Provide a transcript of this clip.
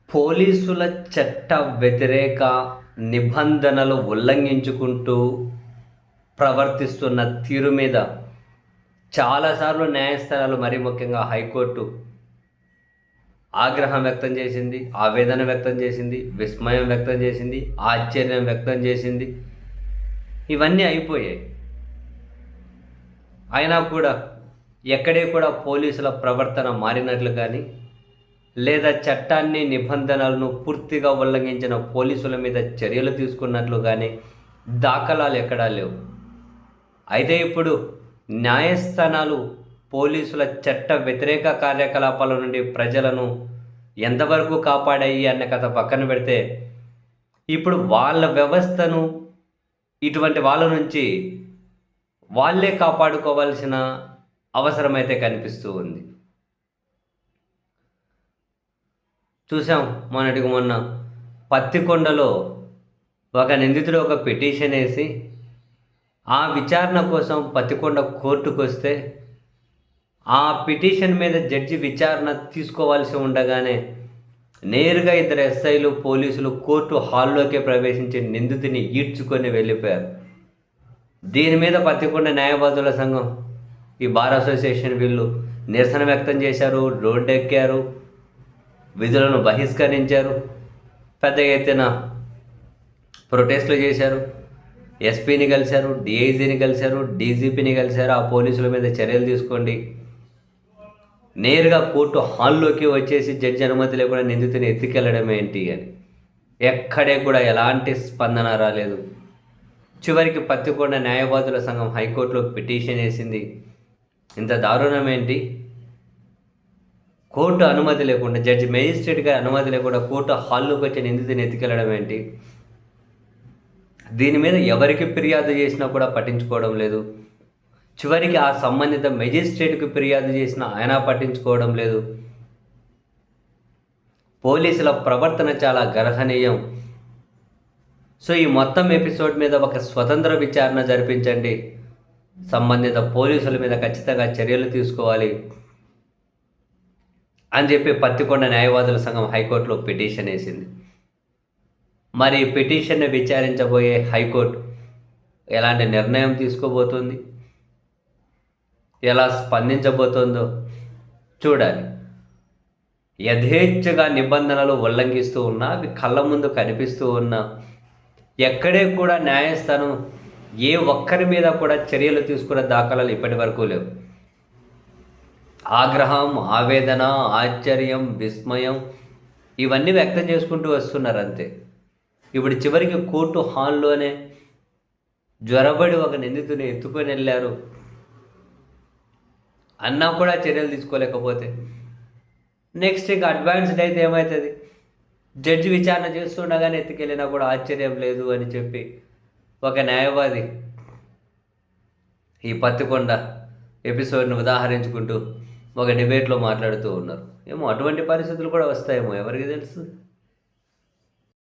పోలీసుల చట్ట వ్యతిరేక నిబంధనలు ఉల్లంఘించుకుంటూ ప్రవర్తిస్తున్న తీరు మీద చాలాసార్లు న్యాయస్థానాలు, మరీ ముఖ్యంగా హైకోర్టు ఆగ్రహం వ్యక్తం చేసింది, ఆవేదన వ్యక్తం చేసింది, విస్మయం వ్యక్తం చేసింది, ఆశ్చర్యం వ్యక్తం చేసింది. ఇవన్నీ అయిపోయాయి. అయినా కూడా ఎక్కడే కూడా పోలీసుల ప్రవర్తన మారినట్లు కానీ, లేదా చట్టాన్ని, నిబంధనలను పూర్తిగా ఉల్లంఘించిన పోలీసుల మీద చర్యలు తీసుకున్నట్లు కానీ దాఖలాలు ఎక్కడా లేవు. అయితే ఇప్పుడు న్యాయస్థానాలు పోలీసుల చట్ట వ్యతిరేక కార్యకలాపాల నుండి ప్రజలను ఎంతవరకు కాపాడాయి అన్న కథ పక్కన పెడితే, ఇప్పుడు వాళ్ళ వ్యవస్థను ఇటువంటి వాళ్ళ నుంచి వాళ్ళే కాపాడుకోవాల్సిన అవసరమైతే కనిపిస్తూ ఉంది. చూసాం మొన్నటికి మొన్న పత్తికొండలో ఒక నిందితుడు ఒక పిటిషన్ వేసి ఆ విచారణ కోసం పత్తికొండ కోర్టుకు వస్తే ఆ పిటిషన్ మీద జడ్జి విచారణ తీసుకోవాల్సి ఉండగానే నేరుగా ఇద్దరు ఎస్ఐలు, పోలీసులు కోర్టు హాల్లోకే ప్రవేశించి నిందితుని ఈడ్చుకొని వెళ్ళిపోయారు. దీని మీద పత్తికొండ న్యాయవాదుల సంఘం, ఈ బార్ అసోసియేషన్ వీళ్ళు నిరసన వ్యక్తం చేశారు, రోడ్డెక్కారు, విధులను బహిష్కరించారు, పెద్ద ఎత్తున ప్రొటెస్టులు చేశారు. ఎస్పీని కలిశారు, డిఐజీని కలిశారు, డీజీపీని కలిశారు. ఆ పోలీసుల మీద చర్యలు తీసుకోండి. నేరుగా కోర్టు హాల్లోకి వచ్చేసి జడ్జి అనుమతి లేకుండా నిందితుని ఎత్తుకెళ్ళడం ఏంటి అని ఎక్కడే కూడా ఎలాంటి స్పందన రాలేదు. చివరికి పత్తికొండ న్యాయవాదుల సంఘం హైకోర్టులో పిటిషన్ వేసింది. ఇంత దారుణం ఏంటి? కోర్టు అనుమతి లేకుండా, జడ్జి మేజిస్ట్రేట్ గారి అనుమతి లేకుండా కోర్టు హాల్లోకి వచ్చి నిందితుని ఎత్తుకెళ్ళడం ఏంటి? దీని మీద ఎవరికి ఫిర్యాదు చేసినా కూడా పట్టించుకోవడం లేదు. చివరికి ఆ సంబంధిత మెజిస్ట్రేట్కి ఫిర్యాదు చేసినా ఆయన పట్టించుకోవడం లేదు. పోలీసుల ప్రవర్తన చాలా గర్హనీయం. సో ఈ మొత్తం ఎపిసోడ్ మీద ఒక స్వతంత్ర విచారణ జరిపించండి, సంబంధిత పోలీసుల మీద ఖచ్చితంగా చర్యలు తీసుకోవాలి అని చెప్పి పత్తికొండ న్యాయవాదుల సంఘం హైకోర్టులో పిటిషన్ వేసింది. మరి పిటిషన్ని విచారించబోయే హైకోర్టు ఎలాంటి నిర్ణయం తీసుకోబోతుంది, ఎలా స్పందించబోతుందో చూడాలి. యథేచ్ఛగా నిబంధనలు ఉల్లంఘిస్తూ ఉన్నా, అవి కళ్ళ ముందు కనిపిస్తూ ఉన్నా, ఎక్కడే కూడా న్యాయస్థానం ఏ ఒక్కరి మీద కూడా చర్యలు తీసుకున్న దాఖలాలు ఇప్పటి వరకు లేవు. ఆగ్రహం, ఆవేదన, ఆశ్చర్యం, విస్మయం ఇవన్నీ వ్యక్తం చేసుకుంటూ వస్తున్నారు అంతే. ఇప్పుడు చివరికి కోర్టు హాల్లోనే జ్వరబడి ఒక నిందితుని ఎత్తుకొని వెళ్ళారు అన్నా కూడా చర్యలు తీసుకోలేకపోతే నెక్స్ట్ ఇంకా అడ్వాన్స్డ్ అయితే ఏమవుతుంది? జడ్జి విచారణ చేస్తుండగానే ఎత్తుకెళ్ళినా కూడా ఆశ్చర్యం లేదు అని చెప్పి ఒక న్యాయవాది ఈ పత్తికొండ ఎపిసోడ్ను ఉదాహరించుకుంటూ ఒక డిబేట్లో మాట్లాడుతూ ఉన్నారు. ఏమో అటువంటి పరిస్థితులు కూడా వస్తాయేమో, ఎవరికి తెలుసు.